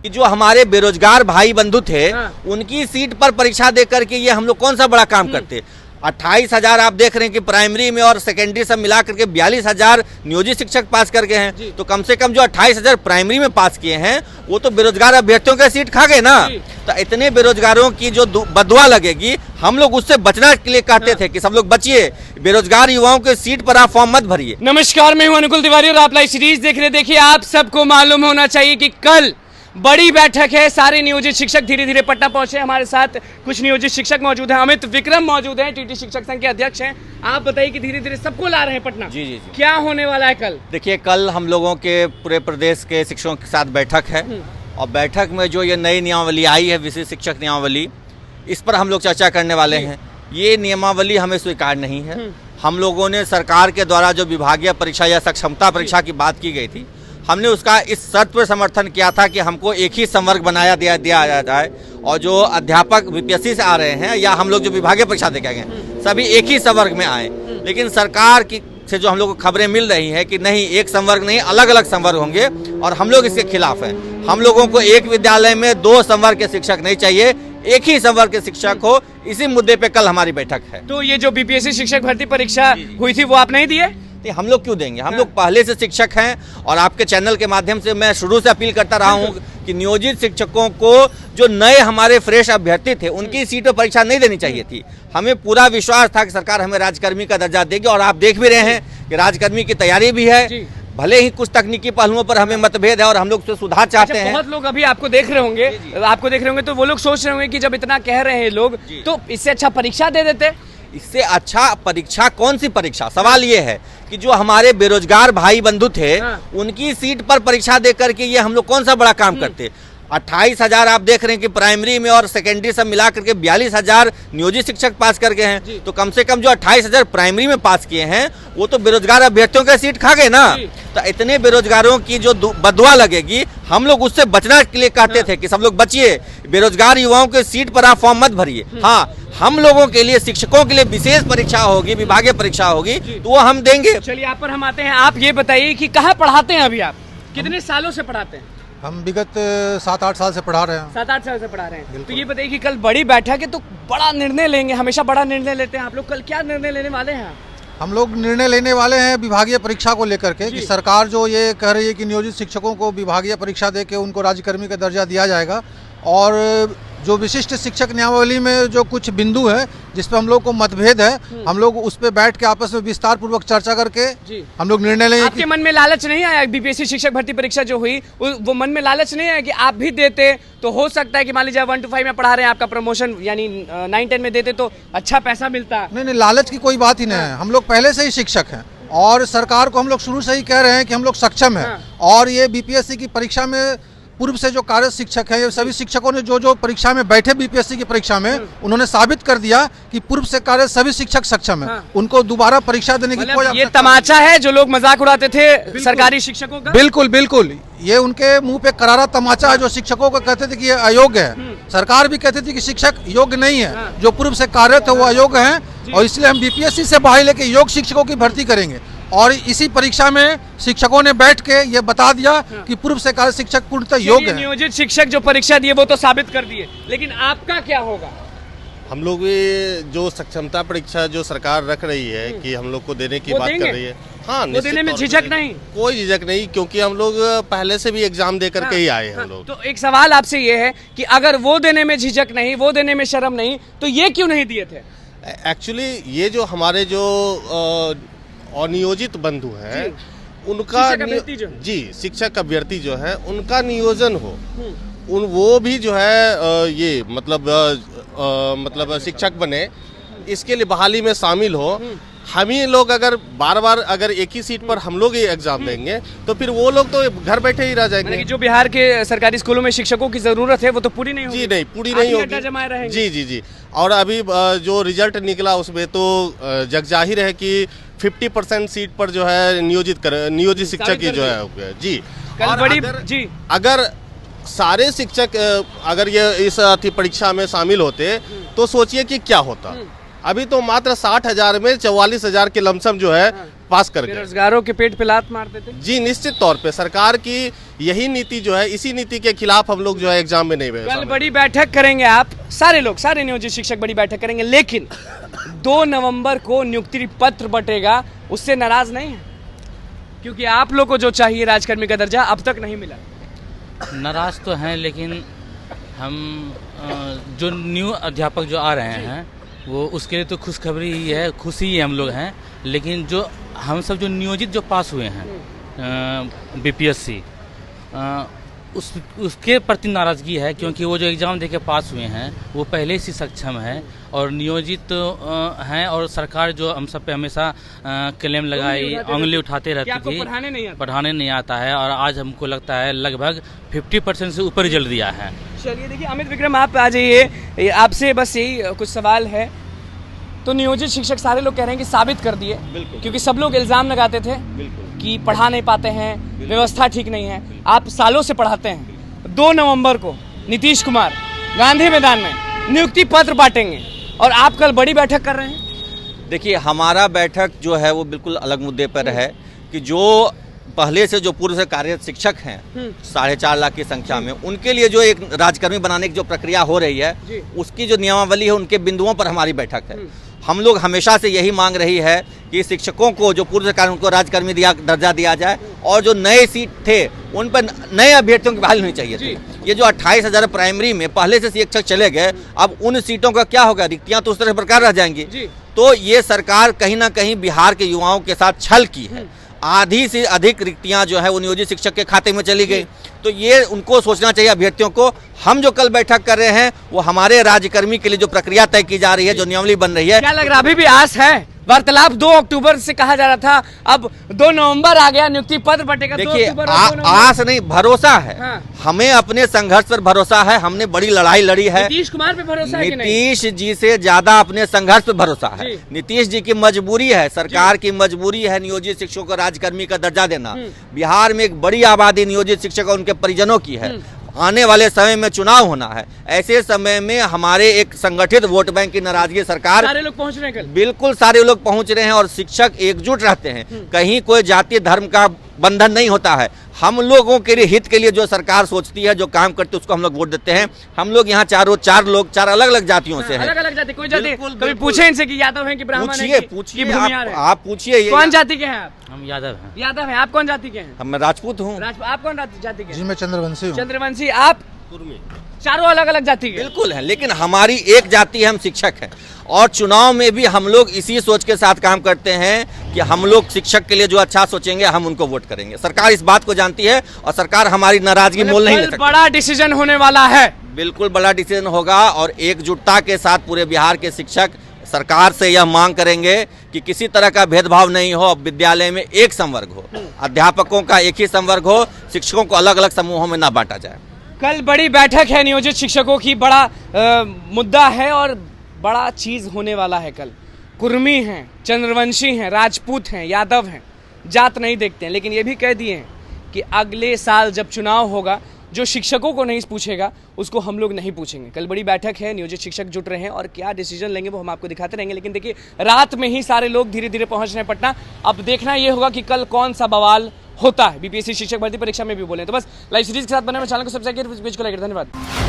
कि जो हमारे बेरोजगार भाई बंधु थे उनकी सीट पर परीक्षा दे करके ये हम लोग कौन सा बड़ा काम करते। 28,000 आप देख रहे हैं कि प्राइमरी में और सेकेंडरी सब मिला करके 42,000 नियोजित शिक्षक पास कर गए हैं। तो कम से कम जो 28,000 प्राइमरी में पास किए हैं वो तो बेरोजगार अभ्यर्थियों के सीट खा गए ना। तो इतने बेरोजगारों की जो बदुआ लगेगी, हम लोग उससे बचना के लिए कहते थे कि सब लोग बचिए, बेरोजगार युवाओं के सीट पर आप फॉर्म मत भरिए। नमस्कार, मैं हूं अनुकुल तिवारी और आप लाइव सीरीज देख रहे। देखिए, आप सबको मालूम होना चाहिए कि कल बड़ी बैठक है। सारे नियोजित शिक्षक धीरे धीरे पटना पहुंचे। हमारे साथ कुछ नियोजित शिक्षक मौजूद हैं। अमित विक्रम मौजूद हैं, टीटी शिक्षक संघ के अध्यक्ष हैं। आप बताइए कि धीरे धीरे सबको ला रहे हैं पटना। जी। क्या होने वाला है कल? देखिए, कल हम लोगों के पूरे प्रदेश के शिक्षकों के साथ बैठक है और बैठक में जो ये नई नियमावली आई है, विशिष्ट शिक्षक नियमावली, इस पर हम लोग चर्चा करने वाले हैं। ये नियमावली हमें स्वीकार नहीं है। हम लोगों ने सरकार के द्वारा जो विभागीय परीक्षा या सक्षमता परीक्षा की बात की गई थी, हमने उसका इस शर्त पर समर्थन किया था कि हमको एक ही संवर्ग बनाया दिया जाए और जो अध्यापक बीपीएससी से आ रहे हैं या हम लोग जो विभागीय परीक्षा दे के गए सभी एक ही संवर्ग में आए। लेकिन सरकार की से जो हम लोग को खबरें मिल रही है कि नहीं, एक संवर्ग नहीं, अलग अलग संवर्ग होंगे और हम लोग इसके खिलाफ हैं। हम लोगों को एक विद्यालय में 2 संवर्ग के शिक्षक नहीं चाहिए, एक ही संवर्ग के शिक्षक हो। इसी मुद्दे पे कल हमारी बैठक है। तो ये जो बीपीएससी शिक्षक भर्ती परीक्षा हुई थी वो आप नहीं दिए? हम लोग क्यों देंगे? हम लोग पहले से शिक्षक हैं और आपके चैनल के माध्यम से मैं शुरू से अपील करता रहा हूं कि नियोजित शिक्षकों को जो नए हमारे फ्रेश अभ्यर्थी थे उनकी सीट पर परीक्षा नहीं देनी चाहिए थी। हमें पूरा विश्वास था कि सरकार हमें राजकर्मी का दर्जा देगी और आप देख भी रहे हैं कि राजकर्मी की तैयारी भी है। भले ही कुछ तकनीकी पहलुओं पर हमें मतभेद है और हम लोग उससे सुधार चाहते हैं। बहुत लोग अभी आपको देख रहे होंगे तो वो लोग सोच रहे होंगे कि जब इतना कह रहे हैं लोग तो इससे अच्छा परीक्षा दे देते। इससे अच्छा परीक्षा कौन सी परीक्षा? सवाल ये है कि जो हमारे बेरोजगार भाई बंधु थे उनकी सीट पर परीक्षा दे करके ये हम लोग कौन सा बड़ा काम करते। 28,000 आप देख रहे हैं कि प्राइमरी में और सेकेंडरी सब मिला करके 42,000 नियोजित शिक्षक पास कर गए हैं। तो कम से कम जो 28,000 प्राइमरी में पास किए हैं वो तो बेरोजगार अभ्यर्थियों के सीट खा गए ना। तो इतने बेरोजगारों की जो बदुआ लगेगी, हम लोग उससे बचना के लिए कहते थे कि सब लोग बचिए, बेरोजगार युवाओं के सीट पर आप फॉर्म मत भरिए। हाँ, हम लोगों के लिए, शिक्षकों के लिए विशेष परीक्षा होगी, विभागीय परीक्षा होगी, तो वो हम देंगे। चलिए, आप पर हम आते हैं। आप ये बताइए कि कहाँ पढ़ाते हैं अभी आप? कितने सालों से पढ़ाते हैं? हम विगत 7-8 साल से पढ़ा रहे हैं। 7-8 साल से पढ़ा रहे हैं। तो ये बताइए कि कल बड़ी बैठक है तो बड़ा निर्णय लेंगे, हमेशा बड़ा निर्णय लेते हैं आप लोग। कल क्या निर्णय लेने वाले हैं? हम लोग निर्णय लेने वाले हैं विभागीय परीक्षा को लेकर के कि सरकार जो ये कह रही है कि नियोजित शिक्षकों को विभागीय परीक्षा दे के उनको राज्यकर्मी का दर्जा दिया जाएगा और जो विशिष्ट शिक्षक नियमावली में जो कुछ बिंदु है जिस पे हम लोग को मतभेद है, हम लोग उस पे बैठ के आपस में विस्तार पूर्वक चर्चा करके हम लोग निर्णय लेंगे। आपके मन में लालच नहीं आया? बीपीएससी शिक्षक भर्ती परीक्षा जो हुई वो मन में लालच नहीं आया कि आप भी देते तो हो सकता है कि मान लीजिए 1 to 5 में पढ़ा रहे हैं, आपका प्रमोशन यानी 9-10 में देते तो अच्छा पैसा मिलता? नहीं, लालच की कोई बात ही नहीं है। हम लोग पहले से ही शिक्षक हैं और सरकार को हम लोग शुरू से ही कह रहे हैं कि हम लोग सक्षम हैं। और ये बीपीएससी की परीक्षा में पूर्व से जो कार्य शिक्षक है, ये सभी शिक्षकों ने जो परीक्षा में बैठे बीपीएससी की परीक्षा में, उन्होंने साबित कर दिया कि पूर्व से कार्य सभी शिक्षक सक्षम है। उनको दोबारा परीक्षा देने की कोई ये तमाचा है जो लोग मजाक उड़ाते थे सरकारी शिक्षकों का। बिल्कुल ये उनके मुंह पे करारा तमाचा है जो शिक्षकों को कहते थे कि ये अयोग्य है। सरकार भी कहती थी कि शिक्षक योग्य नहीं है, जो पूर्व से कार्य थे वो अयोग्य हैं और इसलिए हम बीपीएससी से बहाली लेके योग्य शिक्षकों की भर्ती करेंगे। और इसी परीक्षा में शिक्षकों ने बैठ के ये बता दिया कि पूर्व से कार्य शिक्षक पूर्णतः योग्य है। नियोजित शिक्षक जो परीक्षा दिए वो तो साबित कर दिए, लेकिन आपका क्या होगा? हम लोग ये जो सक्षमता परीक्षा जो सरकार रख रही है कि हम लोग को देने की बात कर रही है, हाँ, वो देने में झिझक नहीं? कोई झिझक नहीं, क्योंकि हम लोग पहले से भी एग्जाम दे करके ही आए हैं हम लोग। तो एक सवाल आपसे ये है कि अगर वो देने में झिझक नहीं, वो देने में शर्म नहीं, तो ये क्यों नहीं दिए थे? एक्चुअली ये जो हमारे जो अनियोजित बंधु हैं उनका शिक्षक अभ्यर्थी जो है उनका नियोजन हो, वो भी जो है ये मतलब शिक्षक बने, इसके लिए बहाली में शामिल हो। हम ही लोग अगर बार अगर एक ही सीट पर हम लोग ये एग्जाम देंगे तो फिर वो लोग तो घर बैठे ही रह जाएंगे। जो बिहार के सरकारी स्कूलों में शिक्षकों की जरूरत है वो तो पूरी नहीं होगी। जी नहीं, पूरी नहीं होगी। जी। और अभी जो रिजल्ट निकला उसमें तो जग जाहिर है कि 50% सीट पर जो है नियोजित शिक्षक की जो है जी। अगर सारे शिक्षक अगर ये इस परीक्षा में शामिल होते तो सोचिए कि क्या होता। अभी तो मात्र 60,000 में 44,000 के लमसम जो है पास कर गए। बेरोजगारों के पेट पे लात मारते थे। जी निश्चित तौर पे सरकार की यही नीति जो है, इसी नीति के खिलाफ हम लोग जो है एग्जाम में नहीं बैठे। कल बड़ी बैठक करेंगे आप, सारे लोग, सारे नियोजित शिक्षक बड़ी बैठक करेंगे, लेकिन 2 नवंबर को नियुक्ति पत्र बटेगा, उससे नाराज नहीं है? क्योंकि आप लोग को जो चाहिए राजकर्मी का दर्जा अब तक नहीं मिला। नाराज तो हैं, लेकिन हम जो न्यू अध्यापक जो आ रहे हैं वो उसके लिए तो खुशखबरी ही है, खुशी ही हम लोग हैं। लेकिन जो हम सब जो नियोजित जो पास हुए हैं बीपीएससी, उसके प्रति नाराज़गी है, क्योंकि वो जो एग्ज़ाम देके पास हुए हैं वो पहले से सक्षम है और नियोजित हैं, और सरकार जो हम सब पे हमेशा क्लेम लगाई, उंगली उठाते रहती थी, पढ़ाने नहीं आता है, और आज हमको लगता है लगभग 50% से ऊपर रिजल्ट दिया है। चलिए देखिए, अमित विक्रम आप आ जाइए, आपसे बस यही कुछ सवाल है। तो नियोजित शिक्षक सारे लोग कह रहे हैं कि साबित कर दिए, क्योंकि सब लोग इल्ज़ाम लगाते थे कि पढ़ा नहीं पाते हैं, व्यवस्था ठीक नहीं है। आप सालों से पढ़ाते हैं। 2 नवंबर को नीतीश कुमार गांधी मैदान में नियुक्ति पत्र बांटेंगे और आप कल बड़ी बैठक कर रहे हैं। देखिए, हमारा बैठक जो है वो बिल्कुल अलग मुद्दे पर है कि जो पहले से जो पूर्व से कार्यरत शिक्षक हैं 4.5 लाख की संख्या में, उनके लिए जो एक राजकर्मी बनाने की जो प्रक्रिया हो रही है, उसकी जो नियमावली है, उनके बिंदुओं पर हमारी बैठक है। हम लोग हमेशा से यही मांग रही है कि शिक्षकों को जो पूर्व से कार्य उनको राजकर्मी दर्जा दिया जाए, और जो नए सीट थे उन पर नए अभ्यर्थियों की बहाली होनी चाहिए थी। ये जो 28,000 प्राइमरी में पहले से शिक्षक चले गए, अब उन सीटों का क्या होगा? रिक्तियां तो उस तरह प्रकार रह जाएंगी। तो ये सरकार कहीं ना कहीं बिहार के युवाओं के साथ छल की है। आधी से अधिक रिक्तियां जो है वो नियोजित शिक्षक के खाते में चली गई। तो ये उनको सोचना चाहिए अभ्यर्थियों को। हम जो कल बैठक कर रहे हैं वो हमारे राज्यकर्मी के लिए जो प्रक्रिया तय की जा रही है, जो नियमावली बन रही है। क्या लग रहा है, अभी भी आस है? वार्तालाप 2 अक्टूबर से कहा जा रहा था, अब 2 नवंबर आ गया, नियुक्ति पत्र बटेगा। देखिए, आस नहीं, भरोसा है। हमें अपने संघर्ष पर भरोसा है। हमने बड़ी लड़ाई लड़ी है। नीतीश कुमार पे भरोसा है कि नहीं? नीतीश जी से ज्यादा अपने संघर्ष पर भरोसा है। नीतीश जी की मजबूरी है, सरकार की मजबूरी है नियोजित शिक्षकों को राजकर्मी का दर्जा देना। बिहार में एक बड़ी आबादी नियोजित शिक्षक और उनके परिजनों की है। आने वाले समय में चुनाव होना है। ऐसे समय में हमारे एक संगठित वोट बैंक की नाराजगी सरकार, सारे लोग पहुंच रहे हैं कल। बिल्कुल सारे लोग पहुंच रहे हैं और शिक्षक एकजुट रहते हैं। कहीं कोई जाति धर्म का बंधन नहीं होता है। हम लोगों के लिए, हित के लिए जो सरकार सोचती है, जो काम करती है, उसको हम लोग वोट देते हैं। हम लोग यहाँ चार अलग अलग जातियों से हैं। अलग अलग जाति, कोई जाति कभी पूछे इनसे कि यादव हैं कि ब्राह्मण हैं? पूछिए आप पूछिए। कौन जाति के हैं आप? हम यादव हैं। यादव हैं। आप कौन जाति के हैं? मैं राजपूत हूँ। आप कौन जाति के हैं? जी मैं चंद्रवंशी हूँ। चंद्रवंशी। आप? चारों अलग अलग जाति के? बिल्कुल है, लेकिन हमारी एक जाति है, हम शिक्षक हैं। और चुनाव में भी हम लोग इसी सोच के साथ काम करते हैं कि हम लोग शिक्षक के लिए जो अच्छा सोचेंगे हम उनको वोट करेंगे। सरकार इस बात को जानती है और सरकार हमारी नाराजगी मोल नहीं ले सकती। बड़ा डिसीजन होने वाला है। बिल्कुल बड़ा डिसीजन होगा और एकजुटता के साथ पूरे बिहार के शिक्षक सरकार से यह मांग करेंगे कि किसी तरह का भेदभाव नहीं हो। विद्यालय में एक संवर्ग हो, अध्यापकों का एक ही संवर्ग हो, शिक्षकों को अलग अलग समूहों में ना बांटा जाए। कल बड़ी बैठक है नियोजित शिक्षकों की, बड़ा मुद्दा है और बड़ा चीज होने वाला है कल। कुर्मी हैं, चंद्रवंशी हैं, राजपूत हैं, यादव हैं, जात नहीं देखते हैं। लेकिन ये भी कह दिए हैं कि अगले साल जब चुनाव होगा, जो शिक्षकों को नहीं पूछेगा उसको हम लोग नहीं पूछेंगे। कल बड़ी बैठक है, नियोजित शिक्षक जुट रहे हैं और क्या डिसीजन लेंगे वो हम आपको दिखाते रहेंगे। लेकिन देखिए, रात में ही सारे लोग धीरे धीरे पहुंच रहे हैं पटना। अब देखना ये होगा कि कल कौन सा बवाल होता है। बीपीएससी शिक्षक भर्ती परीक्षा में भी बोले तो बस लाइव सीरीज के साथ बने चैनल को सब्सक्राइब कीजिए। धन्यवाद।